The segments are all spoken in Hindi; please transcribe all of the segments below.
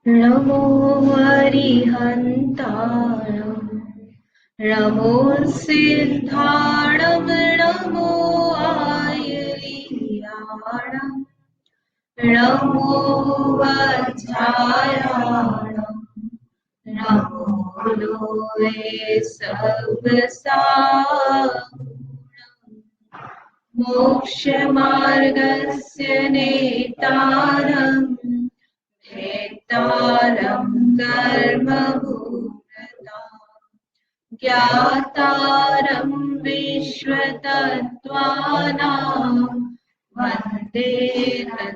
नमो अरिहन्ताणं नमो सिद्धाणं नमो आयर्याणं नमो वज्रायाणं नमो लोके सर्वसाहुणं मोक्षमार्गस्य नेतारम् हेतारं कर्मभूतताम् ज्ञातारं विश्वतत्त्वानां वन्दे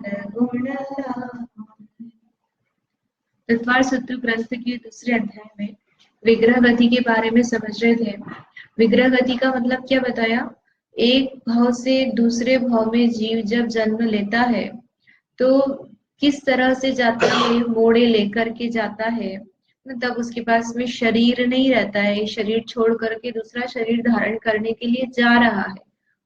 तद्गुणधामम्। तत्वार सूत्र ग्रंथ के दूसरे अध्याय में विग्रह गति के बारे में समझ रहे थे। विग्रह गति का मतलब क्या बताया? एक भाव से दूसरे भाव में जीव जब जन्म लेता है तो किस तरह से जाता है, मोड़े लेकर के जाता है। तब उसके पास में शरीर नहीं रहता है, शरीर छोड़ करके दूसरा शरीर धारण करने के लिए जा रहा है।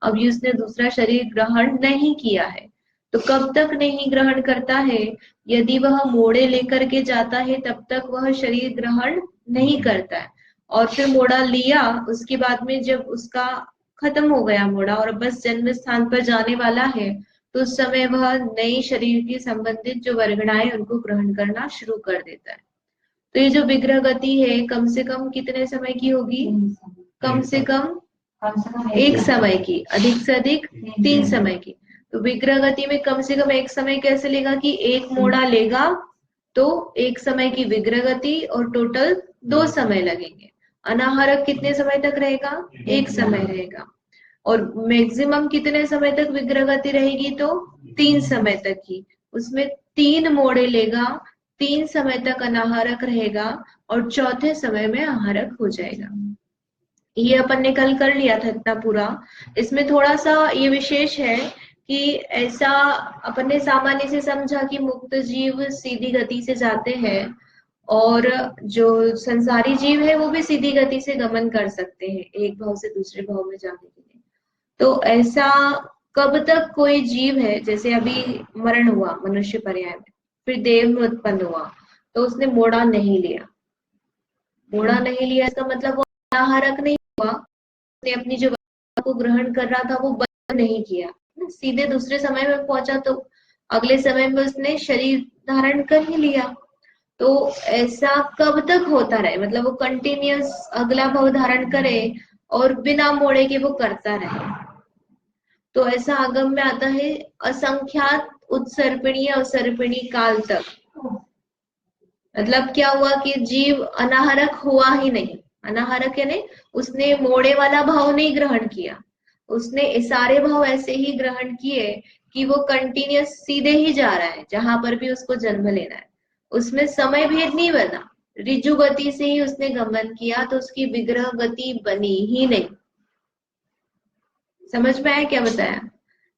अभी उसने दूसरा शरीर ग्रहण नहीं किया है, तो कब तक नहीं ग्रहण करता है? यदि वह मोड़े लेकर के जाता है तब तक वह शरीर ग्रहण नहीं करता है, और फिर मोड़ा लिया, उसके बाद में जब उसका खत्म हो गया मोड़ा और बस जन्म स्थान पर जाने वाला है, तो उस समय वह नई शरीर की संबंधित जो वर्गणाएं उनको ग्रहण करना शुरू कर देता है। तो ये जो विग्रह गति है कम से कम कितने समय की होगी? कम से कम एक समय की, अधिक से अधिक 3 समय की। तो विग्रह गति में कम से कम एक समय कैसे लेगा कि एक मोड़ा लेगा तो एक समय की विग्रह गति और टोटल 2 समय लगेंगे। अनाहरक कितने समय तक रहेगा? एक समय रहेगा। और मैक्सिमम कितने समय तक विग्रह गति रहेगी? तो 3 समय तक ही। उसमें 3 मोड़े लेगा, 3 समय तक अनाहारक रहेगा और चौथे समय में आहारक हो जाएगा। ये अपन ने कल कर लिया था इतना पूरा। इसमें थोड़ा सा ये विशेष है कि ऐसा अपन ने सामान्य से समझा कि मुक्त जीव सीधी गति से जाते हैं और जो संसारी जीव है वो भी सीधी गति से गमन कर सकते हैं एक भाव से दूसरे भाव में जाने के लिए। तो ऐसा कब तक कोई जीव है, जैसे अभी मरण हुआ मनुष्य पर्याय में, फिर देव में उत्पन्न हुआ, तो उसने मोड़ा नहीं लिया। मोड़ा नहीं लिया इसका मतलब वो अनाहारक नहीं हुआ, उसने अपनी जो वस्तु को ग्रहण कर रहा था वो बंद नहीं किया, सीधे दूसरे समय में पहुंचा, तो अगले समय में उसने शरीर धारण कर ही लिया। तो ऐसा कब तक होता रहे, मतलब वो कंटिन्यूअस अगला भाव धारण करे और बिना मोड़े के वो करता रहे। तो ऐसा आगम में आता है असंख्यात उत्सर्पिणी अवसर्पिणी काल तक। मतलब क्या हुआ कि जीव अनाहरक हुआ ही नहीं। अनाहरक यानी उसने मोड़े वाला भाव नहीं ग्रहण किया, उसने सारे भाव ऐसे ही ग्रहण किए कि वो कंटिन्यूअस सीधे ही जा रहा है जहां पर भी उसको जन्म लेना है। उसमें समय भेद नहीं बना, ऋजु गति से ही उसने गमन किया, तो उसकी विग्रह गति बनी ही नहीं। समझ में आया क्या बताया?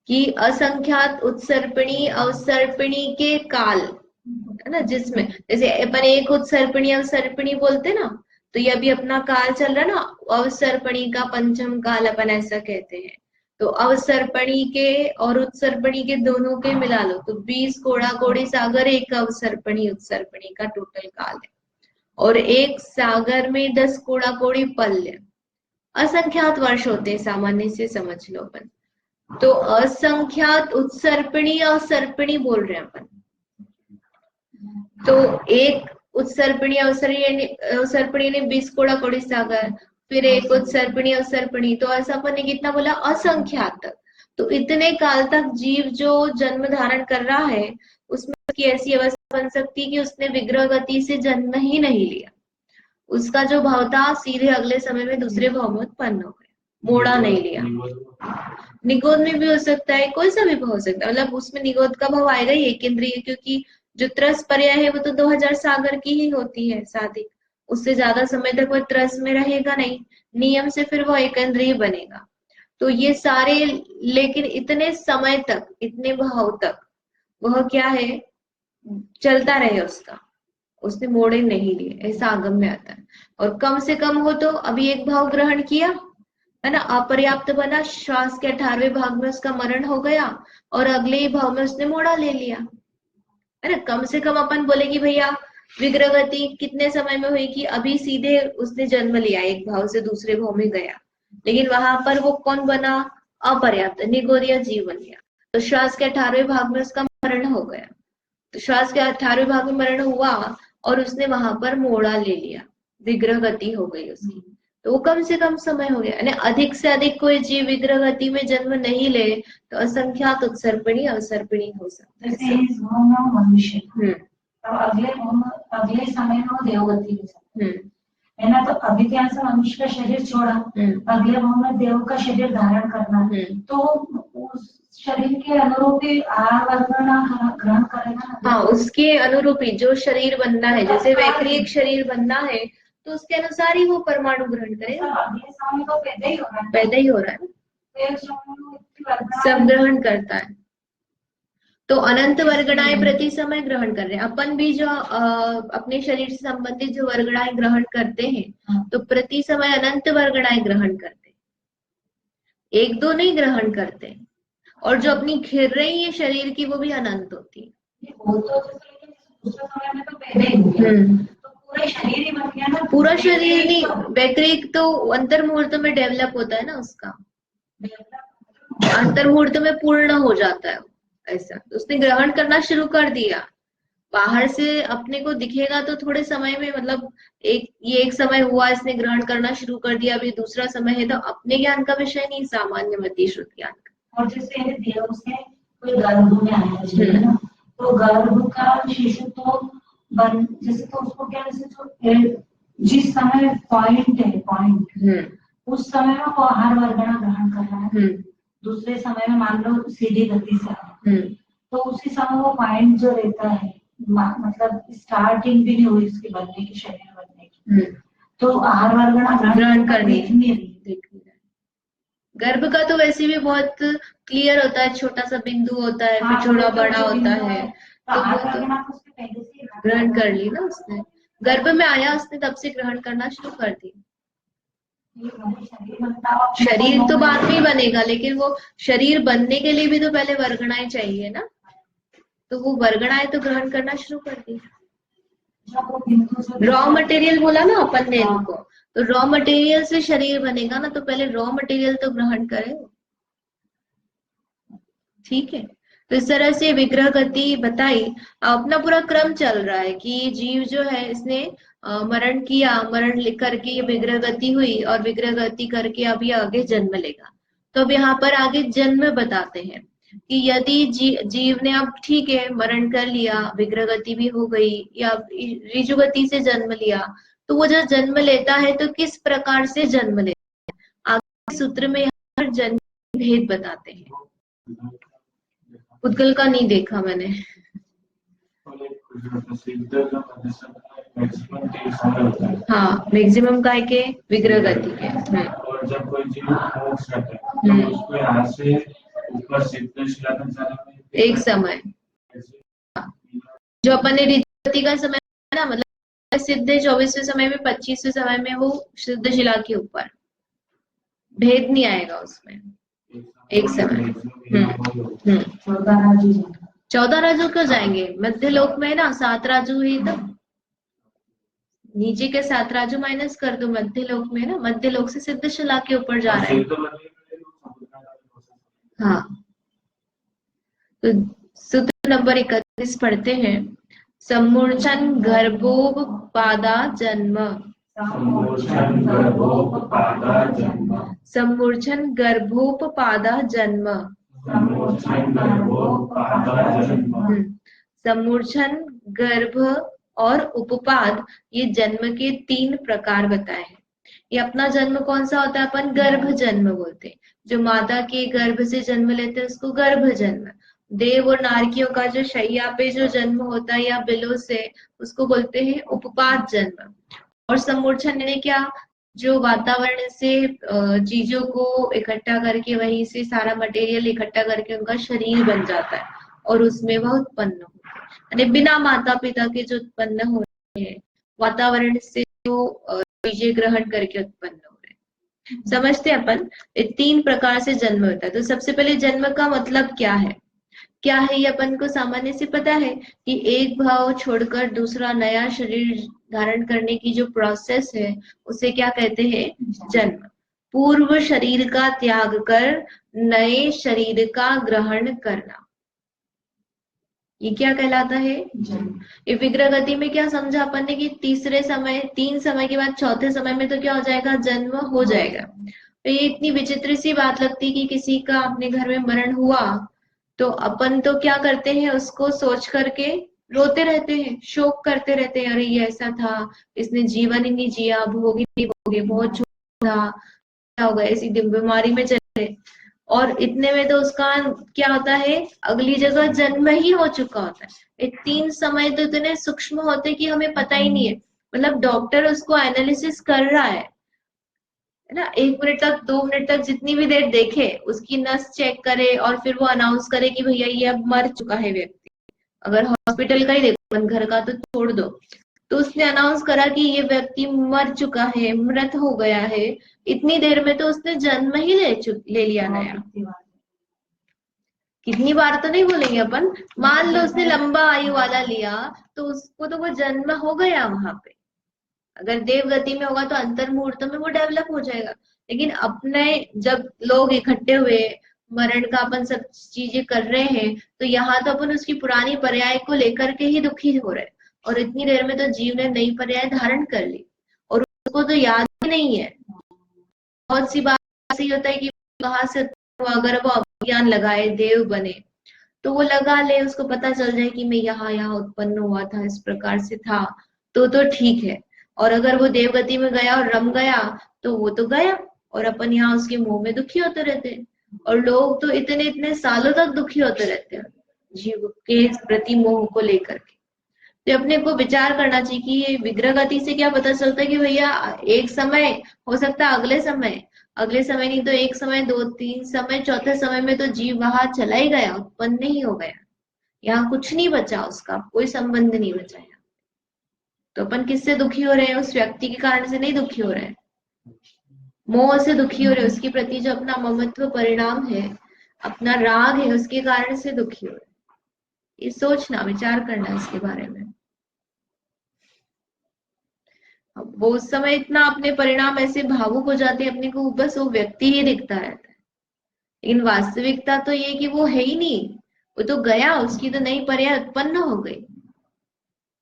कि असंख्यात उत्सर्पिणी अवसर्पिणी के काल, है ना, जिसमें जैसे अपन एक उत्सर्पिणी अवसर्पिणी बोलते ना, तो ये अभी अपना काल चल रहा है ना, अवसर्पणी का पंचम काल अपन ऐसा कहते हैं। तो अवसर्पणी के और उत्सर्पणी के दोनों के मिला लो तो 20 कोड़ा कोड़ी सागर एक अवसर्पणी उत्सर्पणी का टोटल काल है, और एक सागर में 10 कोड़ा कोड़ी पल्य, असंख्यात वर्ष होते हैं सामान्य से समझ लो अपन। तो असंख्यात उत्सर्पिणी और सर्पिणी बोल रहे हैं अपन। तो एक उत्सर्पिणी अवसर्पिणी ने 20 कोड़ा कोड़ी सागर, फिर एक उत्सर्पिणी अवसर्पिणी, तो ऐसा अपन ने कितना बोला? असंख्यात तक। तो इतने काल तक जीव जो जन्म धारण कर रहा है उसमें उसकी ऐसी अवस्था बन सकती है कि उसने विग्रह गति से जन्म ही नहीं लिया, उसका जो भाव था सीधे अगले समय में दूसरे भाव में उत्पन्न हो गया, मोड़ा नहीं लिया। निगोद में भी हो सकता है, कोई सा भी भाव हो सकता है, मतलब उसमें निगोद का भाव आएगा ही एक इंद्रिय, क्योंकि जो त्रस पर्याय है वो तो 2000 सागर की ही होती है साधिक, उससे ज्यादा समय तक वो त्रस में रहेगा नहीं, नियम से फिर वो एक इंद्रिय बनेगा। तो ये सारे, लेकिन इतने समय तक, इतने भाव तक वह क्या है, चलता रहे उसका, उसने मोड़े नहीं लिए, ऐसा आगम में आता है। और कम से कम हो तो अभी एक भाव ग्रहण किया, है ना, अपर्याप्त बना, श्वास के 18वें भाग में उसका मरण हो गया और अगले ही भाव में उसने मोड़ा ले लिया, है ना। कम से कम अपन बोले कि भैया विग्रह गति कितने समय में हुई कि अभी सीधे उसने जन्म लिया, एक भाव से दूसरे भाव में गया, लेकिन वहां पर वो कौन बना, अपर्याप्त निगोरिया जीव बन गया। तो श्वास के 18वें भाग में उसका मरण हो गया। तो श्वास के 18वें भाग में मरण हुआ और उसने वहां पर मोड़ा ले लिया, विग्रह गति हो गई उसकी। तो वो कम से कम समय हो गया, यानी अधिक से अधिक कोई जीव विग्रह गति में जन्म नहीं ले तो असंख्यात उत्सर्पणी अवसर्पणी हो सकता है। जैसे इस भाव में वो मनुष्य, तो अगले समय में वो देवगति के साथ है ना। तो अभी क्या से मनुष्य का शरीर छोड़ा, अगले भाव में देव का शरीर धारण करना, तो उस शरीर के अनुरूप ही आहार वर्गना ग्रहण करेगा। हाँ, उसके अनुरूप ही जो शरीर बनना है, जैसे वैक्रिक शरीर बनना है तो उसके अनुसार ही वो परमाणु ग्रहण करेगा। अगले समय तो पैदा ही हो रहा है, पैदा ही हो रहा है, सब ग्रहण करता है। तो अनंत वर्गणाएं प्रति समय ग्रहण कर रहे हैं। अपन भी जो अपने शरीर से संबंधित जो वर्गणाएं ग्रहण करते हैं तो प्रति समय अनंत वर्गणाएं ग्रहण करते हैं, एक दो नहीं ग्रहण करते। और जो अपनी घिर रही है शरीर की वो भी अनंत होती है। वो तो समय में तो पैदा ही हो गया, तो पूरा शरीर ही बन गया ना। पूरा शरीर नहीं, वैक्रिक तो अंतर्मुहूर्त में डेवलप होता है ना, उसका अंतर्मुहूर्त में पूर्ण हो जाता है ऐसा। तो उसने ग्रहण करना शुरू कर दिया, बाहर से अपने को दिखेगा तो थोड़े समय में, मतलब एक समय हुआ इसने ग्रहण करना शुरू कर दिया, अभी दूसरा समय है, तो अपने ज्ञान का विषय नहीं, सामान्य मति श्रुत ज्ञान का। और जैसे देव से कोई गर्भ में आया ना, तो गर्भ का शिशु तो बन, जैसे तो उसको क्या, जैसे जो जिस समय पॉइंट उस समय में वो आहार वर्गना ग्रहण कर रहा है, दूसरे समय में मान लो सीधी गति से, तो उसी समय वो पॉइंट जो रहता है, मतलब स्टार्टिंग भी नहीं हुई उसकी बनने की, शरीर बनने की, तो आहार वर्गना ग्रहण करनी देखनी। गर्भ का तो वैसे भी बहुत क्लियर होता है, छोटा सा बिंदु होता है, फिर थोड़ा बड़ा होता है, तो वो तो ग्रहण कर ली ना उसने, गर्भ में आया उसने तब से ग्रहण करना शुरू कर दी। शरीर तो बाद में ही बनेगा, लेकिन वो शरीर बनने के लिए भी तो पहले वर्गणाएं चाहिए ना, तो वो वर्गणाएं तो ग्रहण करना शुरू कर दी। रॉ मटेरियल बोला ना अपन ने इनको, तो रॉ मटेरियल से शरीर बनेगा ना, तो पहले रॉ मटेरियल तो ग्रहण करे। ठीक है, तो इस तरह से विग्रह गति बताई। अपना पूरा क्रम चल रहा है कि जीव जो है इसने मरण किया, मरण करके ये विग्रह गति हुई, और विग्रह गति करके अब ये आगे जन्म लेगा। तो अब यहाँ पर आगे जन्म बताते हैं कि यदि जीव ने अब ठीक है मरण कर लिया, विग्रह गति भी हो गई, या ऋजु गति से जन्म लिया, तो वो जब जन्म लेता है तो किस प्रकार से जन्म लेता है, आगे सूत्र में यहाँ पर जन्म भेद बताते हैं। उत्कल का नहीं देखा मैंने। हाँ, मैक्सिमम काय के विग्रह गति के। और जब कोई जीव मोक्ष करता है तो उसको यहाँ से ऊपर सिद्धशिला तक जाने में एक समय, जो अपन ने ऋजु का समय ना, मतलब सिद्ध 24वें समय में, 25वें समय में वो सिद्धशिला के ऊपर, भेद नहीं आएगा उसमें, एक समय। 14 राजू क्यों जाएंगे, मध्य लोक में ना 7 राजू ही, तो नीचे के 7 राजू माइनस कर दो, मध्य लोक में ना, मध्य लोक से सिद्धशिला के ऊपर जा रहे हैं। हाँ, तो सूत्र नंबर 31 पढ़ते हैं। सम्मूर्छन गर्भोपपादा जन्म, सम्मूर्छन गर्भोपपादा जन्म, सम्मूर्छन गर्भ और उपपाद, ये जन्म के 3 प्रकार बताए हैं। ये अपना जन्म कौन सा होता है, अपन गर्भ जन्म बोलते हैं। जो माता के गर्भ से जन्म लेते हैं उसको गर्भ जन्म। देव और नारकियों का जो शैया पे जो जन्म होता है या बिलों से, उसको बोलते हैं उपपाद जन्म। और सम्मूर्छन यानी क्या, जो वातावरण से चीजों को इकट्ठा करके, वहीं से सारा मटेरियल इकट्ठा करके उनका शरीर बन जाता है और उसमें वह उत्पन्न होता है, यानी बिना माता पिता के जो उत्पन्न हो रहे हैं, वातावरण से जो चीजें ग्रहण करके उत्पन्न हो रहे हैं। समझते हैं अपन, 3 प्रकार से जन्म होता है। तो सबसे पहले जन्म का मतलब क्या है, क्या है ये अपन को सामान्य से पता है कि एक भाव छोड़कर दूसरा नया शरीर धारण करने की जो प्रोसेस है उसे क्या कहते हैं? जन्म। पूर्व शरीर का त्याग कर नए शरीर का ग्रहण करना, ये क्या कहलाता है? जन्म। ये विग्रह गति में क्या समझा अपन ने कि तीसरे समय, 3 समय के बाद चौथे समय में तो क्या हो जाएगा? जन्म हो जाएगा। तो ये इतनी विचित्र सी बात लगती कि किसी का अपने घर में मरण हुआ तो अपन तो क्या करते हैं, उसको सोच करके रोते रहते हैं, शोक करते रहते हैं, अरे ये ऐसा था, इसने जीवन ही नहीं जिया, भोगी नहीं भोगे, बहुत छोटा था, क्या हो गया, ऐसी बीमारी में चले, और इतने में तो उसका क्या होता है? अगली जगह जन्म ही हो चुका होता है। ये 3 समय तो इतने सूक्ष्म होते हैं कि हमें पता ही नहीं है। मतलब डॉक्टर उसको एनालिसिस कर रहा है ना, 1 मिनट तक 2 मिनट तक जितनी भी देर देखे, उसकी नस चेक करे और फिर वो अनाउंस करे कि भैया ये अब मर चुका है व्यक्ति। अगर हॉस्पिटल का ही देखो, घर का तो छोड़ दो, तो उसने अनाउंस करा कि ये व्यक्ति मर चुका है, मृत हो गया है, इतनी देर में तो उसने जन्म ही ले लिया नया। कितनी बार तो नहीं बोलेंगे अपन, मान लो उसने लंबा आयु वाला लिया तो उसको तो वो जन्म हो गया वहां पे। अगर देव गति में होगा तो अंतर मुहूर्त में वो डेवलप हो जाएगा। लेकिन अपने जब लोग इकट्ठे हुए मरण का अपन सब चीजें कर रहे हैं, तो यहाँ तो अपन उसकी पुरानी पर्याय को लेकर के ही दुखी हो रहे हैं, और इतनी देर में तो जीव ने नई पर्याय धारण कर ली और उसको तो याद ही नहीं है। बहुत सी बात ऐसी होता है कि कहाँ से अगर वो अज्ञान लगाए, देव बने, तो वो लगा ले, उसको पता चल जाए कि मैं यहाँ यहाँ उत्पन्न हुआ था, इस प्रकार से था, तो ठीक है। और अगर वो देवगति में गया और रम गया तो वो तो गया, और अपन यहाँ उसके मुंह में दुखी होते रहते हैं। और लोग तो इतने इतने सालों तक दुखी होते रहते हैं जीव के प्रति मोह को लेकर के। तो अपने को विचार करना चाहिए कि ये विग्रह गति से क्या पता चलता है कि भैया एक समय हो सकता है, अगले समय नहीं तो एक समय, 2-3 समय, चौथे समय में तो जीव वहां चला ही गया, उत्पन्न नहीं हो गया, यहाँ कुछ नहीं बचा, उसका कोई संबंध नहीं बचा यहाँ। तो अपन किससे दुखी हो रहे हैं? उस व्यक्ति के कारण से नहीं दुखी हो रहे हैं, मोह से दुखी हो रहे हैं, उसके प्रति जो अपना ममत्व परिणाम है, अपना राग है, उसके कारण से दुखी हो रहे हैं। ये सोचना, विचार करना इसके बारे में। वो उस समय इतना अपने परिणाम ऐसे भावुक हो जाते हैं, अपने को बस वो व्यक्ति ही दिखता रहता है, लेकिन वास्तविकता तो ये कि वो है ही नहीं, वो तो गया, उसकी तो नई पर्याय उत्पन्न हो गई।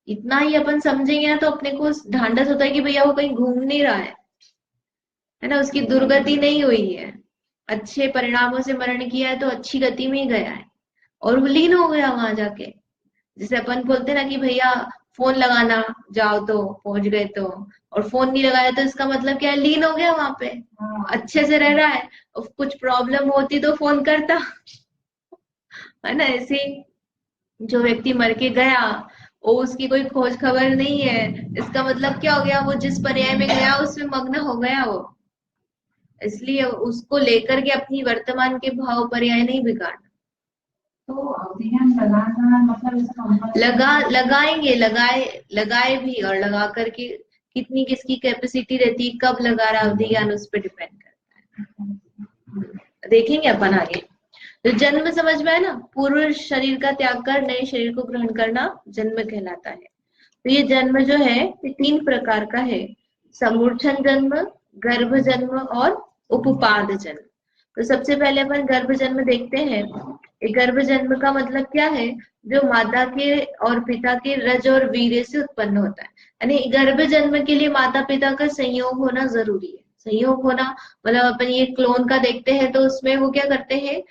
इतना ही अपन समझेंगे ना तो अपने को ढांढस होता है कि भैया वो कहीं घूम नहीं रहा है ना, उसकी दुर्गति नहीं हुई है, अच्छे परिणामों से मरण किया है तो अच्छी गति में ही गया है और विलीन हो गया वहां जाके। जैसे अपन बोलते ना कि भैया फोन लगाना, जाओ तो पहुंच गए, तो और फोन नहीं लगाया तो इसका मतलब क्या है? लीन हो गया वहां पे, अच्छे से रह रहा है, और कुछ प्रॉब्लम होती तो फोन करता, है ना। ऐसे जो व्यक्ति मर के गया, वो उसकी कोई खोज खबर नहीं है, इसका मतलब क्या हो गया? वो जिस पर्याय में गया उसमें मग्न हो गया वो। इसलिए उसको लेकर के अपनी वर्तमान के भाव पर्याय नहीं बिगाड़ना। तो अध्ययन लगाना मतलब लगाए भी, और लगा करके कितनी किसकी कैपेसिटी रहती है, कब लगा रहा अवधि ज्ञान, उस पर डिपेंड करता है। देखेंगे अपन आगे। तो जन्म समझ में है ना, पूर्व शरीर का त्याग कर नए शरीर को ग्रहण करना जन्म कहलाता है। तो ये जन्म जो है ये 3 प्रकार का है, समूर्छन जन्म, गर्भ जन्म और उपपाद जन्म। तो सबसे पहले अपन गर्भ जन्म देखते हैं। गर्भ जन्म का मतलब क्या है? जो माता के और पिता के रज और वीर्य से उत्पन्न होता है। यानी गर्भ जन्म के लिए माता पिता का संयोग होना जरूरी है। संयोग होना मतलब अपन ये क्लोन का देखते हैं तो उसमें वो क्या करते हैं,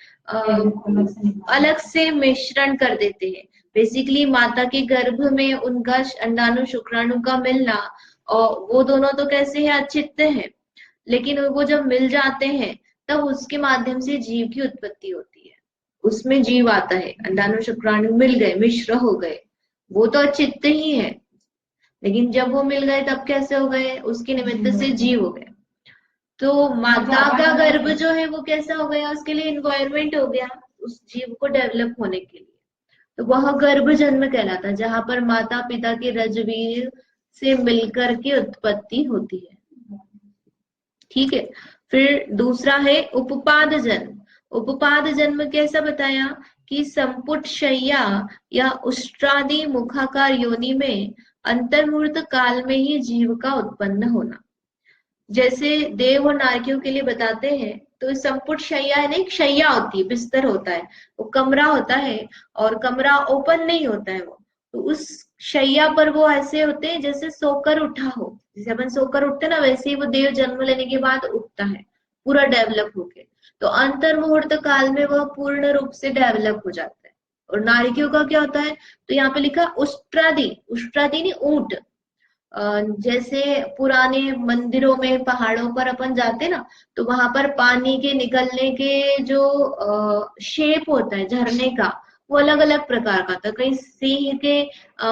अलग से मिश्रण कर देते हैं। बेसिकली माता के गर्भ में उनका अंडाणु शुक्राणु का मिलना, और वो दोनों तो कैसे हैं? अचित्त हैं, लेकिन वो जब मिल जाते हैं तब उसके माध्यम से जीव की उत्पत्ति होती है। उसमें जीव आता है, अंडाणु शुक्राणु मिल गए, मिश्र हो गए, वो तो अचित्त ही है, लेकिन जब वो मिल गए तब कैसे हो गए? उसके निमित्त से जीव हो गए। तो माता का गर्भ जो है वो कैसा हो गया? उसके लिए इन्वायरमेंट हो गया उस जीव को डेवलप होने के लिए। तो वह गर्भ जन्म कहलाता है, जहां पर माता पिता के रजवीर से मिलकर के उत्पत्ति होती है। ठीक है। फिर दूसरा है उपपाद जन्म। उपपाद जन्म कैसा बताया कि संपुट शय्या या उष्ट्रादि मुखाकार योनि में अंतर्मुहूर्त काल में ही जीव का उत्पन्न होना। जैसे देव और नारकियों के लिए बताते हैं, तो संपुट शय्या है ना, एक शय्या होती है, बिस्तर होता है, वो कमरा होता है और कमरा ओपन नहीं होता है वो, तो उस शैया पर वो ऐसे होते हैं जैसे सोकर उठा हो, जैसे अपन सोकर उठते ना, वैसे ही वो देव जन्म लेने के बाद उठता है पूरा डेवलप होके। तो अंतर मुहूर्त काल में वह पूर्ण रूप से डेवलप हो जाता है। और नारिकियों का क्या होता है, तो यहाँ पे लिखा उष्ट्रादि, उष्ट्रादि नहीं ऊंट। जैसे पुराने मंदिरों में पहाड़ों पर अपन जाते ना, तो वहां पर पानी के निकलने के जो शेप होता है झरने का, वो अलग अलग प्रकार का था। कहीं सिंह के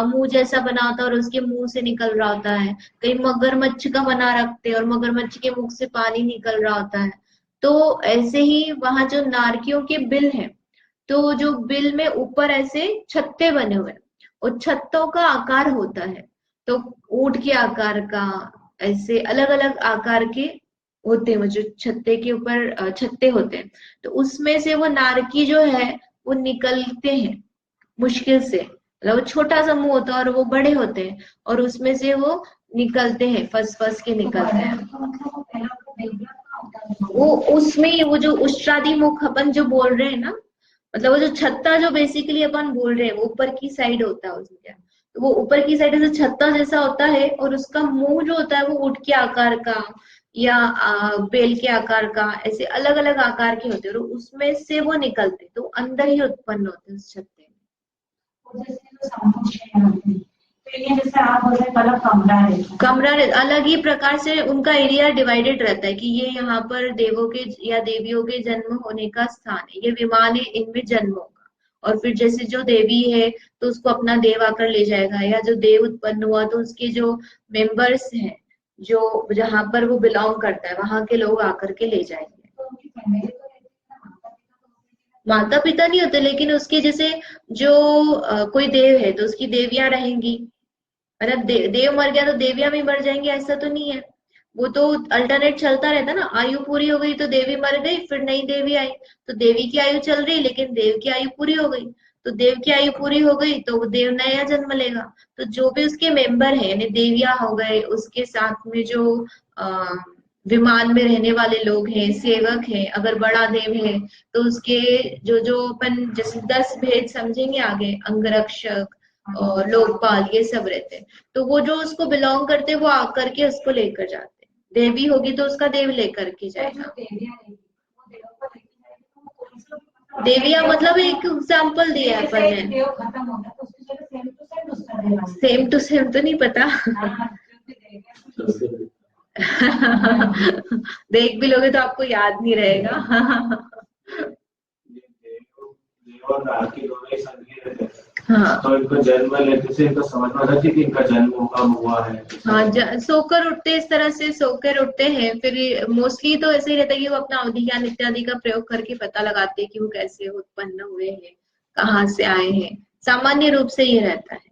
मुंह जैसा बना होता है और उसके मुंह से निकल रहा होता है, कहीं मगरमच्छ का बना रखते हैं और मगरमच्छ के मुख से पानी निकल रहा होता है। तो ऐसे ही वहां जो नारकियों के बिल है, तो जो बिल में ऊपर ऐसे छत्ते बने हुए हैं, और छत्तों का आकार होता है, तो ऊंट के आकार का, ऐसे अलग अलग आकार के होते हैं वो जो छत्ते के ऊपर छत्ते होते हैं। तो उसमें से वो नारकी जो है वो निकलते हैं मुश्किल से, मतलब वो छोटा सा मुंह होता है और वो बड़े होते हैं, और उसमें से वो निकलते हैं, फंस फंस के निकलते हैं। वो उसमें ही वो जो उष्ट्रादि मुख अपन जो बोल रहे हैं ना, मतलब वो जो छत्ता जो बेसिकली अपन बोल रहे हैं, वो ऊपर की साइड होता है उसमें, तो वो ऊपर की साइड ऐसे छत्ता जैसा होता है, और उसका मुंह जो होता है वो ऊंट के आकार का या बेल के आकार का, ऐसे अलग अलग आकार के होते हैं, और उसमें से वो निकलते, तो अंदर ही उत्पन्न होते हैं उस छत्ते में। जैसे आप बोल रहे अलग कमरा अलग ही प्रकार से उनका एरिया डिवाइडेड रहता है कि ये यहाँ पर देवों के या देवियों के जन्म होने का स्थान है, ये विमान है, इनमें जन्म होगा। और फिर जैसे जो देवी है तो उसको अपना देव आकर ले जाएगा, या जो देव उत्पन्न हुआ तो उसके जो मेंबर्स हैं, जो जहाँ पर वो बिलोंग करता है, वहां के लोग आकर के ले जाएंगे। माता पिता नहीं होते, लेकिन उसके जैसे जो कोई देव है तो उसकी देवियां रहेंगी, मतलब देव मर गया तो देवियां भी मर जाएंगी, ऐसा तो नहीं है। वो तो अल्टरनेट चलता रहता ना, आयु पूरी हो गई तो देवी मर गई, फिर नई देवी आई, तो देवी की आयु चल रही लेकिन देव की आयु पूरी हो गई, तो देव की आयु पूरी हो गई तो वो देव नया जन्म लेगा। तो जो भी उसके मेंबर है, यानी देवियां हो गए, उसके साथ में जो आ, विमान में रहने वाले लोग हैं, सेवक हैं, अगर बड़ा देव है तो उसके जो जो अपन जैसे 10 भेद समझेंगे आगे, अंगरक्षक और लोकपाल, ये सब रहते हैं। तो वो जो उसको बिलोंग करते हैं वो आकर के उसको लेकर जाते हैं। देवी होगी तो उसका देव लेकर के जाएगा। देविया मतलब एक एग्जाम्पल दिया है अपन ने, सेम टू सेम तो नहीं पता। देख भी लोगे तो आपको याद नहीं रहेगा। हाँ, तो इनको जन्म लेते से इनको समझ में आता कि इनका जन्म कब हुआ है। हाँ, सोकर उठते, इस तरह से सोकर उठते हैं। फिर मोस्टली तो ऐसे ही रहता है कि वो अपना अवधि ज्ञान इत्यादि का प्रयोग करके पता लगाते हैं कि वो कैसे उत्पन्न हुए हैं, कहाँ से आए हैं, सामान्य रूप से ये रहता है।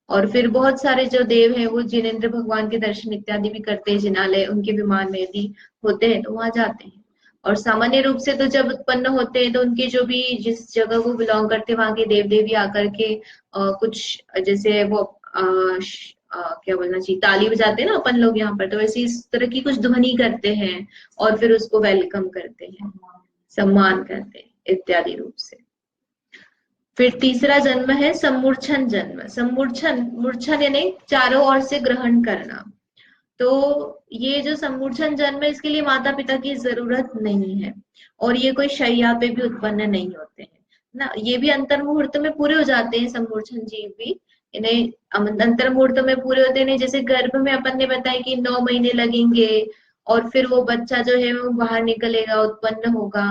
और फिर बहुत सारे जो देव हैं वो जिनेंद्र भगवान के दर्शन इत्यादि भी करते हैं, जिनालय उनके विमान में यदि होते हैं तो वहां जाते हैं। और सामान्य रूप से तो जब उत्पन्न होते हैं तो उनके जो भी जिस जगह को बिलोंग करते हैं वहां के देव देवी आकर के कुछ जैसे वो क्या बोलना चाहिए, ताली बजाते हैं ना अपन लोग यहाँ पर, तो वैसे इस तरह की कुछ ध्वनि करते हैं और फिर उसको वेलकम करते हैं, सम्मान करते हैं इत्यादि रूप से। फिर तीसरा जन्म है सम्मूर्छन जन्म। सम्मूर्छन, मूर्छन यानी चारों ओर से ग्रहण करना। तो ये जो सम्मूर्छन जन्म है, इसके लिए माता पिता की जरूरत नहीं है, और ये कोई शैया पे भी उत्पन्न नहीं होते हैं ना, ये भी अंतर मुहूर्त में पूरे हो जाते हैं सम्मूर्छन जीव भी। इन्हें अंतर मुहूर्त में पूरे होते हैं, जैसे गर्भ में अपन ने बताया कि 9 महीने लगेंगे और फिर वो बच्चा जो है वो बाहर निकलेगा, उत्पन्न होगा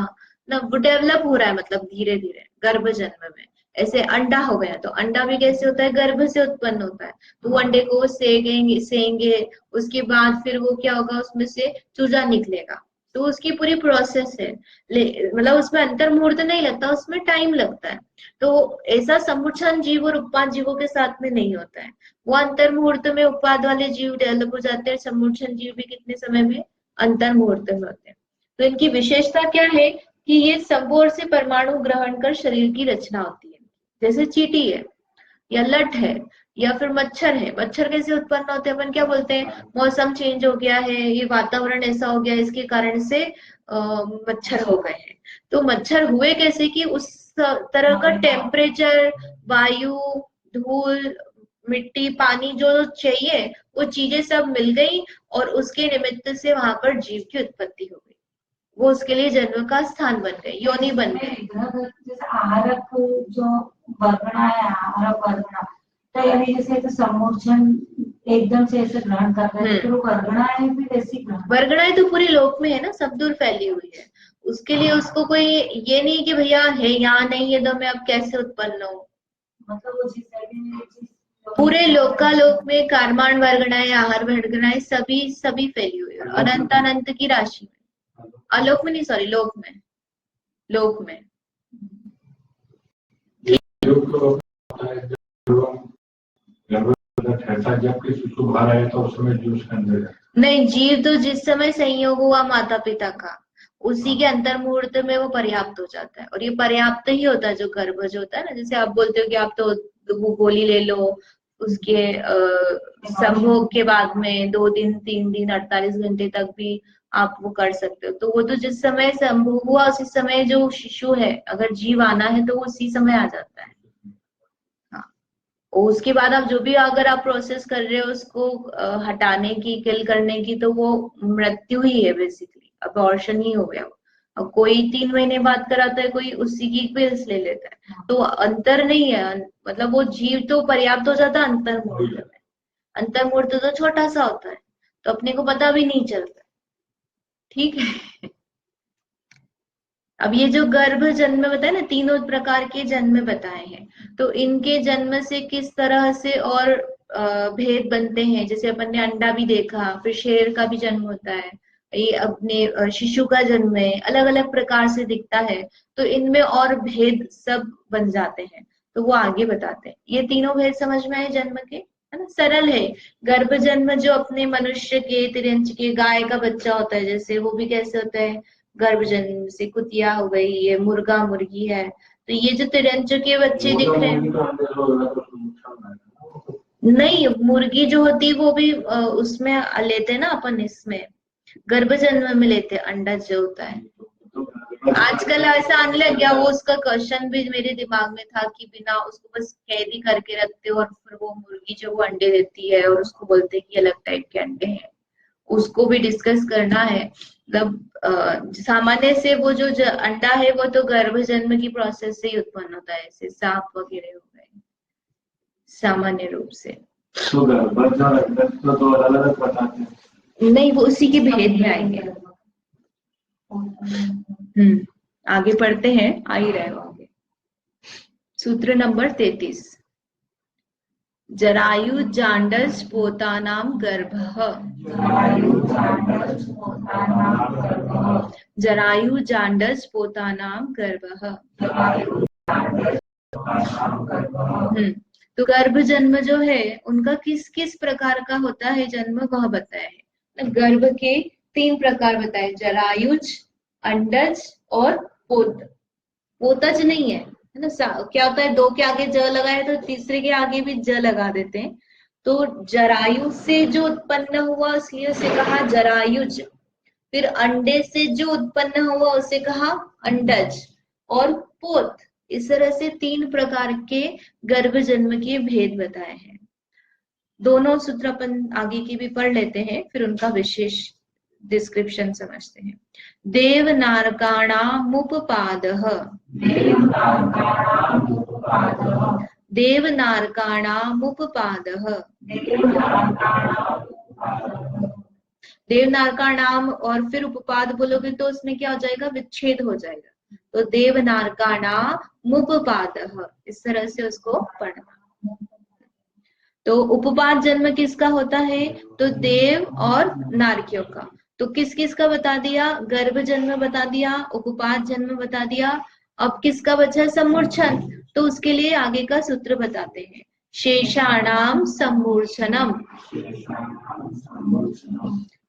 ना, वो डेवलप हो रहा है, मतलब धीरे धीरे गर्भ जन्म में। ऐसे अंडा हो गया तो अंडा भी कैसे होता है, गर्भ से उत्पन्न होता है, तो वो अंडे को सेंगे, उसके बाद फिर वो क्या होगा, उसमें से चूजा निकलेगा। तो उसकी पूरी प्रोसेस है, मतलब उसमें अंतर मुहूर्त नहीं लगता, उसमें टाइम लगता है। तो ऐसा सम्मुचन जीव और उत्पाद जीवों के साथ में नहीं होता है। वो अंतर मुहूर्त में उत्पाद वाले जीव डेवलप हो जाते हैं, सम्मुचन जीव भी कितने समय में, अंतर मुहूर्त में होते हैं। तो इनकी विशेषता क्या है कि ये संभोग से परमाणु ग्रहण कर शरीर की रचना होती है। जैसे चींटी है या लठ है या फिर मच्छर है। मच्छर कैसे उत्पन्न होते हैं? अपन क्या बोलते हैं, मौसम चेंज हो गया है, ये वातावरण ऐसा हो गया, इसके कारण से मच्छर हो गए हैं। तो मच्छर हुए कैसे कि उस तरह का टेम्परेचर, वायु, धूल, मिट्टी, पानी जो चाहिए वो चीजें सब मिल गई और उसके निमित्त से वहां पर जीव की उत्पत्ति हो गई। वो उसके लिए जन्म का स्थान बन गए, योनि बन गए। जैसे आहारक जो वर्गणा है, आहारक वर्गणा, तो यानी जैसे तो समोर्चन एकदम से ऐसे ग्रहण करता है, तो वर्गणा है फिर ऐसी ग्रहण। वर्गणाएं तो पूरे लोक में है ना, सब दूर फैली हुई है। उसके लिए उसको कोई ये नहीं कि भैया है यहाँ नहीं है तो मैं अब कैसे उत्पन्न हूँ। मतलब वो जिस पूरे लोकालोक में कारमान वर्गणाएं, आहार वर्गणाएं सभी सभी फैली हुई है, अनंत अनंत की राशि में। आलोक में नहीं, सॉरी, लोक में, लोक में। नहीं, जीव तो जिस समय संयोग हुआ माता पिता का, उसी के अंतर मुहूर्त में वो पर्याप्त हो जाता है। और ये पर्याप्त ही होता है जो गर्भज होता है ना। जैसे आप बोलते हो कि आप तो वो गोली ले लो, उसके संभोग के बाद में 2 दिन 3 दिन 48 घंटे तक भी आप वो कर सकते हो। तो वो तो जिस समय संभोग हुआ उसी समय जो शिशु है, अगर जीव आना है तो वो उसी समय आ जाता है। हाँ, और उसके बाद आप जो भी अगर आप प्रोसेस कर रहे हो उसको हटाने की, किल करने की, तो वो मृत्यु ही है बेसिकली, अबॉर्शन ही हो गया। अब कोई 3 महीने बाद कराता है, कोई उसी की पिल्स ले लेता है, तो अंतर नहीं है। मतलब वो जीव तो पर्याप्त हो जाता है अंतर मुहूर्त में। अंतर मुहूर्त तो छोटा सा होता है, तो अपने को पता भी नहीं चलता। ठीक है। अब ये जो गर्भ जन्म बताए ना, तीनों प्रकार के जन्म बताए हैं, तो इनके जन्म से किस तरह से और भेद बनते हैं। जैसे अपन ने अंडा भी देखा, फिर शेर का भी जन्म होता है, ये अपने शिशु का जन्म है, अलग अलग प्रकार से दिखता है। तो इनमें और भेद सब बन जाते हैं, तो वो आगे बताते हैं। ये तीनों भेद समझ में आए जन्म के, है ना, सरल है। गर्भ जन्म जो अपने मनुष्य के, तिरंज के, गाय का बच्चा होता है, जैसे वो भी कैसे होता है, गर्भ जन्म से। कुतिया हो गई, ये मुर्गा मुर्गी है, तो ये जो तिरंजों के बच्चे दिख रहे हैं, नहीं, मुर्गी जो होती है वो भी उसमें लेते हैं ना अपन, इसमें गर्भ जन्म में लेते हैं अंडा जो होता है। आजकल ऐसा आने लग गया, वो उसका क्वेश्चन भी मेरे दिमाग में था कि बिना उसको बस कैदी करके रखते हो और फिर वो मुर्गी जो वो अंडे देती है और उसको बोलते हैं कि अलग टाइप के अंडे हैं, उसको भी डिस्कस करना है। मतलब सामान्य से वो जो अंडा है वो तो गर्भ जन्म की प्रोसेस से ही उत्पन्न होता है, जैसे सांप वगैरह हो गए सामान्य रूप से। तो गर्भ तो अलग अलग बताते हैं। नहीं, वो उसी के भेद में आएंगे। आगे पढ़ते हैं, आ ही रहे हो आगे। सूत्र नंबर 33। जरायु जांडस पोतानाम गर्भः। जरायु जांडस पोतानाम गर्भः। तो गर्भ जन्म जो है उनका किस किस प्रकार का होता है जन्म, वह बताया है। गर्भ के 3 प्रकार बताए, जरायुज, अंडज और पोत। पोतज नहीं है ना। क्या होता है, 2 के आगे ज लगाए तो तीसरे के आगे भी ज लगा देते हैं। तो जरायु से जो उत्पन्न हुआ इसलिए उसे कहा जरायुज। फिर अंडे से जो उत्पन्न हुआ उसे कहा अंडज। और पोत। इस तरह से 3 प्रकार के गर्भ जन्म के भेद बताए हैं। दोनों सूत्र अपन आगे की भी पढ़ लेते हैं, फिर उनका विशेष डिस्क्रिप्शन समझते हैं। देवनारकाणामुपपादः। देवनारकाणामुपपादः। देवनारकाणाम और फिर उपपाद बोलोगे तो उसमें क्या हो जाएगा, विच्छेद हो जाएगा। तो देवनारकाणामुपपादः, इस तरह से उसको पढ़ना। तो उपपाद जन्म किसका होता है, तो देव और नारकियों का। तो किस किस का बता दिया, गर्भ जन्म बता दिया, उपपाद जन्म बता दिया। अब किसका बचा, सम्मूर्छन। तो उसके लिए आगे का सूत्र बताते हैं। शेषाणाम सम्मूर्छनम।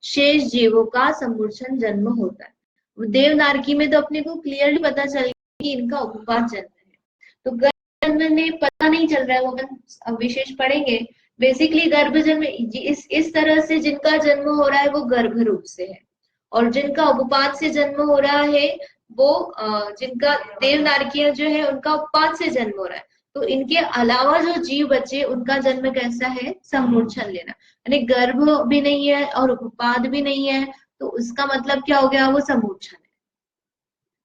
शेष जीवों का सम्मूर्छन जन्म होता है। देवनारकी में तो अपने को क्लियरली पता चल गया कि इनका उपवास जन्म है। तो गर्भ जन्म में पता नहीं चल रहा है, वो अपन विशेष पढ़ेंगे। बेसिकली गर्भ जन्म इस तरह से जिनका जन्म हो रहा है वो गर्भ रूप से है, और जिनका उपपात से जन्म हो रहा है वो जिनका देवनारकियां जो है उनका उपपात से जन्म हो रहा है। तो इनके अलावा जो जीव बचे उनका जन्म कैसा है, सम्मोक्षण लेना, यानी गर्भ भी नहीं है और उपपात भी नहीं है, तो उसका मतलब क्या हो गया, वो सम्मोक्षण है।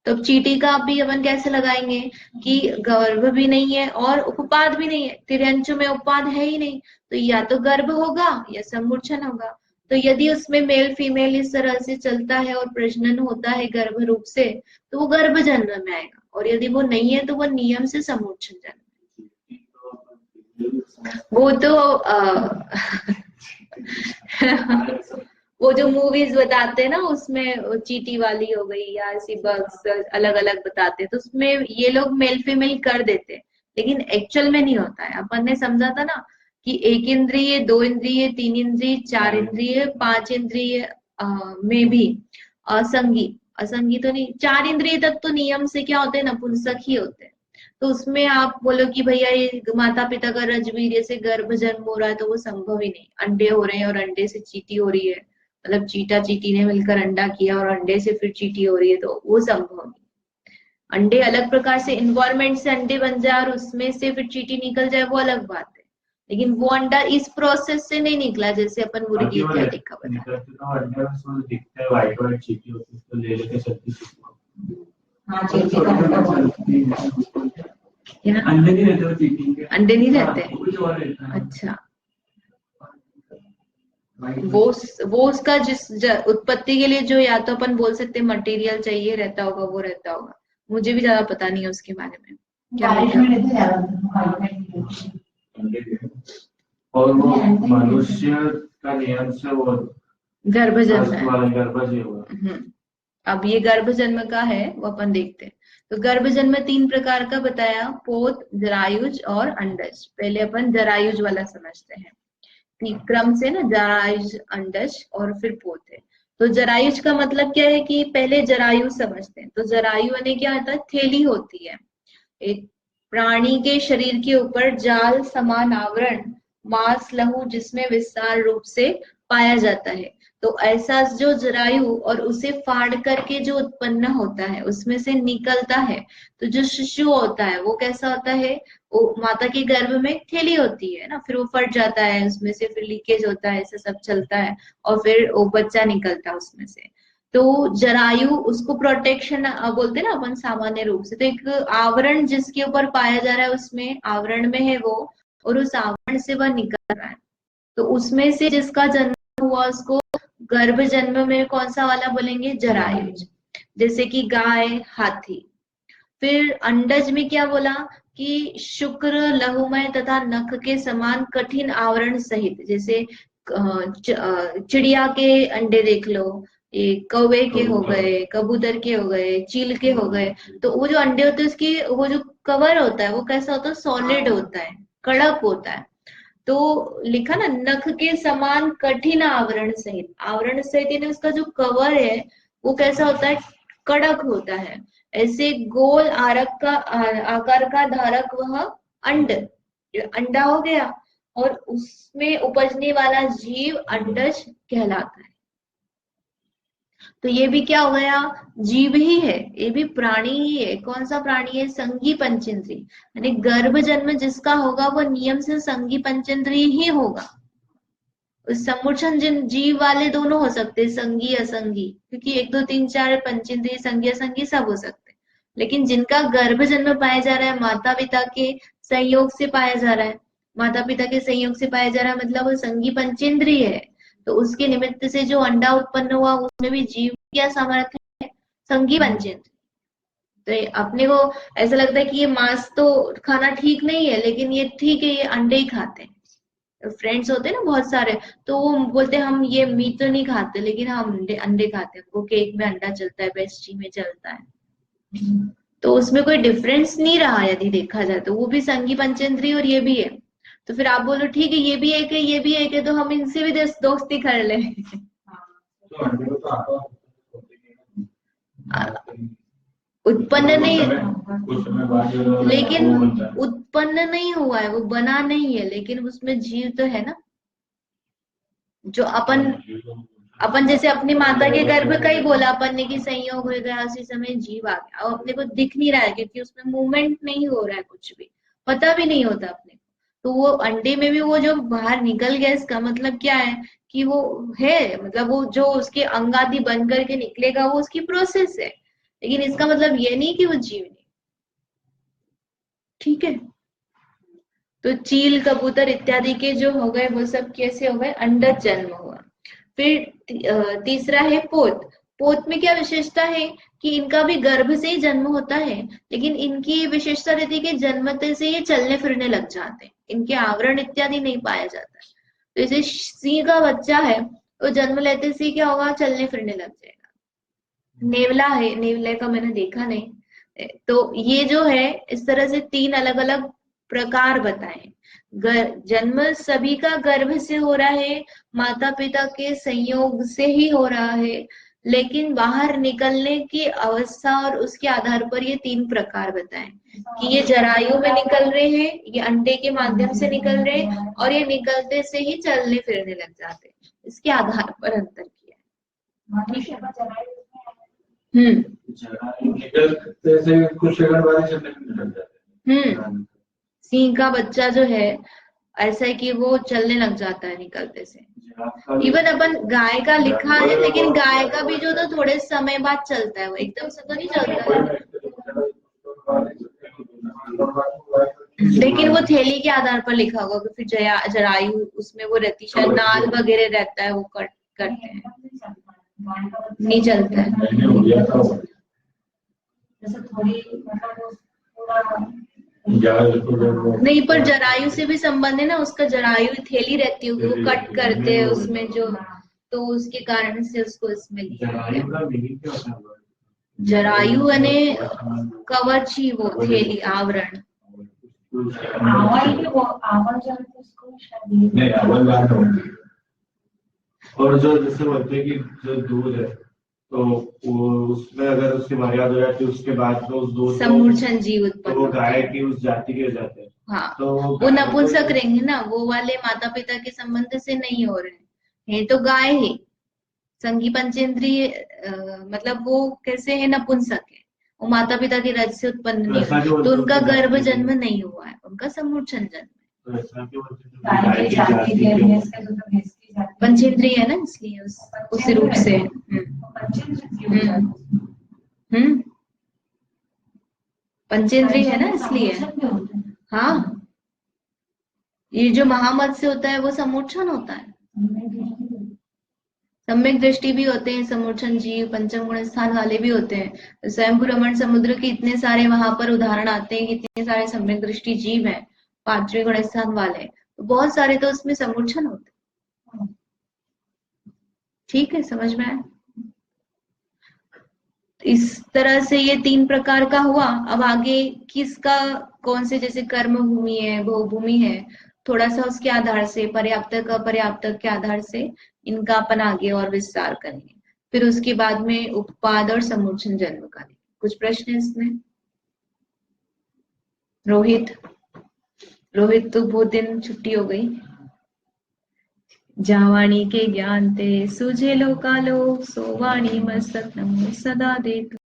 तो अब चीटी का भी अपन कैसे लगाएंगे कि गर्भ भी नहीं है और उपपाद भी नहीं है, तिर्यंचु में उपपाद है ही नहीं, तो या तो गर्भ होगा या सम्मूर्छन होगा। तो यदि उसमें मेल फीमेल इस तरह से चलता है और प्रजनन होता है गर्भ रूप से, तो वो गर्भ जन्म में आएगा, और यदि वो नहीं है तो वो नियम से सम्मूर्छन जन्म। वो तो वो जो मूवीज बताते हैं ना, उसमें चीटी वाली हो गई या ऐसी बग्स अलग अलग बताते हैं, तो उसमें ये लोग मेल फीमेल कर देते हैं, लेकिन एक्चुअल में नहीं होता है। अपन ने समझा था ना कि 1 इंद्रिय, 2 इंद्रिय, 3 इंद्रिय, 4 इंद्रिय, 5 इंद्रिय में भी असंगी, असंगी तो नहीं, 4 इंद्रिय तक तो नियम से क्या होते हैं, नपुंसक ही होते हैं। तो उसमें आप बोलो कि भैया ये माता पिता का रजवीर्य से गर्भ जन्म हो रहा है, तो वो संभव ही नहीं। अंडे हो रहे हैं और अंडे से चीटी हो रही है, मतलब चीटा चीटी ने मिलकर अंडा किया और अंडे से फिर चीटी हो रही है, तो वो संभव नहीं। अंडे अलग प्रकार से इन्वायरमेंट से अंडे बन जाए और उसमें से फिर चीटी निकल जाए, वो अलग बात है, लेकिन वो अंडा इस प्रोसेस से नहीं निकला जैसे अपन मुर्गी इत्यादि का बता। दिखता है व्हाइट व्हाइट चीटी होती है, उसको ले लेके चलती हाँ चीटी का अंडे नहीं रहते, चीटी के अंडे नहीं रहते। अच्छा, वो उसका जिस उत्पत्ति के लिए जो या तो अपन बोल सकते हैं मटेरियल चाहिए रहता होगा, वो रहता होगा। मुझे भी ज्यादा पता नहीं है उसके बारे में क्या और वो मनुष्य का नियम से वो गर्भ जन्म। अब ये गर्भ जन्म का है, वो अपन देखते हैं। तो गर्भ जन्म 3 प्रकार का बताया, पोत, जरायुज और अंडज। पहले अपन जरायुज वाला समझते हैं, क्रम से ना, जरायुज, अंडज और फिर पोत है। तो जरायुज का मतलब क्या है कि पहले जरायु समझते हैं। तो जरायु यानी क्या होता है, थैली होती है एक प्राणी के शरीर के ऊपर जाल समान आवरण, मांस लहू जिसमें विस्तार रूप से पाया जाता है। तो ऐसा जो जरायु और उसे फाड़ करके जो उत्पन्न होता है उसमें से निकलता है। तो जो शिशु होता है वो कैसा होता है, वो माता के गर्भ में थैली होती है ना, फिर वो फट जाता है, उसमें से फिर लीकेज होता है, ऐसा सब चलता है, और फिर वो बच्चा निकलता है उसमें से। तो जरायु उसको प्रोटेक्शन बोलते हैं ना अपन सामान्य रूप से। तो एक आवरण जिसके ऊपर पाया जा रहा है, उसमें आवरण में है वो, और उस आवरण से वह निकल रहा है। तो उसमें से जिसका जन्म हुआ उसको गर्भ जन्म में कौन सा वाला बोलेंगे, जरायुज, जैसे कि गाय, हाथी। फिर अंडज में क्या बोला कि शुक्र, लहुमय तथा नख के समान कठिन आवरण सहित, जैसे चिड़िया के अंडे देख लो, ये कौवे के हो गए, कबूतर के हो गए, चील के हो गए। तो वो जो अंडे होते हैं उसकी वो जो कवर होता है वो कैसा होता है, सॉलिड होता है, कड़क होता है। तो लिखा ना, नख के समान कठिन आवरण सहित, आवरण सहित यानी उसका जो कवर है वो कैसा होता है, कड़क होता है। ऐसे गोल आरक का आकार का धारक वह अंड, अंडा हो गया, और उसमें उपजने वाला जीव अंडज कहलाता है। तो ये भी क्या हो गया, जीव ही है, ये भी प्राणी ही है। कौन सा प्राणी है, संगी पंचेंद्री, यानी गर्भ जन्म जिसका होगा वो नियम से संगी पंचेंद्री ही होगा। उस सम्मोक्षण जिन जीव वाले दोनों हो सकते हैं, संगी असंगी, क्योंकि 1 2 3 4 पंचेंद्रिय संगी असंगी सब हो सकते हैं। लेकिन जिनका गर्भ जन्म पाया जा रहा है माता पिता के संयोग से पाया जा रहा है, माता पिता के संयोग से पाया जा रहा है, मतलब वो संगी पंचेंद्रिय है। तो उसके निमित्त से जो अंडा उत्पन्न हुआ उसमें भी जीव क्या सामर्थ्य है, संगी पंचेंद्रिय। तो अपने को ऐसा लगता है कि ये मांस तो खाना ठीक नहीं है, लेकिन ये ठीक है, ये अंडे ही खाते हैं। फ्रेंड्स होते हैं ना बहुत सारे, तो वो बोलते हैं हम ये मीट तो नहीं खाते, लेकिन हम अंडे अंडे खाते हैं, वो केक में अंडा चलता है, पेस्ट्री में चलता है। तो उसमें कोई डिफरेंस नहीं रहा यदि देखा जाए तो, वो भी संगी पंचेंद्रिय और ये भी है। तो फिर आप बोलो ठीक है, ये भी एक है, ये भी एक है, तो हम इनसे भी दोस्ती कर ले। उत्पन्न नहीं, कुछ समय बाद लेकिन वो बनता है। उत्पन्न नहीं हुआ है, वो बना नहीं है, लेकिन उसमें जीव तो है ना। जो अपन जैसे अपनी माता के गर्भ का ही बोला अपन ने कि संयोग हो गया, उसी समय जीव आ गया। अब अपने को दिख नहीं रहा है क्योंकि उसमें मूवमेंट नहीं हो रहा है, कुछ भी पता भी नहीं होता अपने को। तो वो अंडे में भी वो जो बाहर निकल गया, इसका मतलब क्या है कि वो है, मतलब वो जो उसके अंग आदि बन करके निकलेगा वो उसकी प्रोसेस है, लेकिन इसका मतलब ये नहीं कि वो जीव नहीं। ठीक है, तो चील कबूतर इत्यादि के जो हो गए वो सब कैसे हो गए, अंडज जन्म हुआ। फिर तीसरा है पोत। पोत में क्या विशेषता है कि इनका भी गर्भ से ही जन्म होता है, लेकिन इनकी विशेषता रहती है कि जन्मते से ये चलने फिरने लग जाते हैं, इनके आवरण इत्यादि नहीं पाया जाता है। तो जैसे सिंह का बच्चा है तो जन्म लेते से क्या होगा, चलने फिरने लग जाएगा। नेवला है, नेवले का मैंने देखा नहीं। तो ये जो है इस तरह से तीन अलग अलग प्रकार बताए। जन्म सभी का गर्भ से हो रहा है, माता पिता के संयोग से ही हो रहा है, लेकिन बाहर निकलने की अवस्था और उसके आधार पर ये तीन प्रकार बताए कि ये जरायु में निकल रहे हैं, ये अंडे के माध्यम से निकल रहे हैं, और ये निकलते से ही चलने फिरने लग जाते हैं। इसके आधार पर अंतर किया है। ठीक है। निकलते से कुछ सेकंड बाद ही चलने लग जाते हैं। सिंह का बच्चा जो है ऐसा है कि वो चलने लग जाता है निकलते से। इवन अपन गाय का लिखा है, लेकिन गाय का भी जो तो थोड़े समय बाद चलता है, वो एकदम से तो नहीं चलता है, लेकिन वो थैली के आधार पर लिखा होगा कि फिर जरायु उसमें वो रहती, शायद नाल वगैरह रहता है, वो करते हैं, नहीं चलता है। जैसे थोड़ी मतलब पूरा नहीं, पर जरायु से भी संबंध है ना, उसका जरायु थैली रहती है, वो कट करते हैं उसमें जो, तो उसके कारण से उसको इसमें जरायु यानी कवच ही, वो थैली, आवरण। और जो जैसे बोलते हैं कि जो दूध है तो वो उसमें अगर उसकी मर्यादा हो जाती है उसके बाद तो उस दूध समूर्छन जीव उत्पन्न, तो वो गाय की उस जाति के हो जाते हैं। हाँ, तो वो नपुंसक रहेंगे ना, वो वाले माता पिता के संबंध से नहीं हो रहे हैं, तो गाय है। संगी पंचेंद्रिय मतलब वो कैसे है, नपुंसक है, वो माता पिता के रज से उत्पन्न नहीं हुआ, तो उनका गर्भ जन्म नहीं हुआ है, उनका समूर्छन जन्म है। पंचेंद्रिय है ना, इसलिए उस रूप से। पंचेंद्रिय है ना, इसलिए। हाँ, ये जो महामत से होता है वो समूर्छन होता है। सम्यक दृष्टि भी होते हैं समूर्छन जीव, पंचम गुण स्थान वाले भी होते हैं। स्वयं रमण समुद्र के इतने सारे वहां पर उदाहरण आते हैं, इतने सारे सम्यक दृष्टि जीव हैं, पांचवें गुण स्थान वाले, तो बहुत सारे तो उसमें समूर्छन होते हैं। ठीक है, समझ में आया? इस तरह से ये तीन प्रकार का हुआ। अब आगे किसका, कौन से, जैसे कर्म भूमि है, बहुभूमि है, थोड़ा सा उसके आधार से, पर्याप्तक अपर्याप्तक के आधार से इनका अपन आगे और विस्तार करेंगे। फिर उसके बाद में उपपाद और समूर्छन जन्म का। कुछ प्रश्न है इसमें? रोहित तो बहुत दिन छुट्टी हो गई। जावाणी के ज्ञान ते सुझे लोकालोक, सोवाणी मस्तक नमो सदा दे।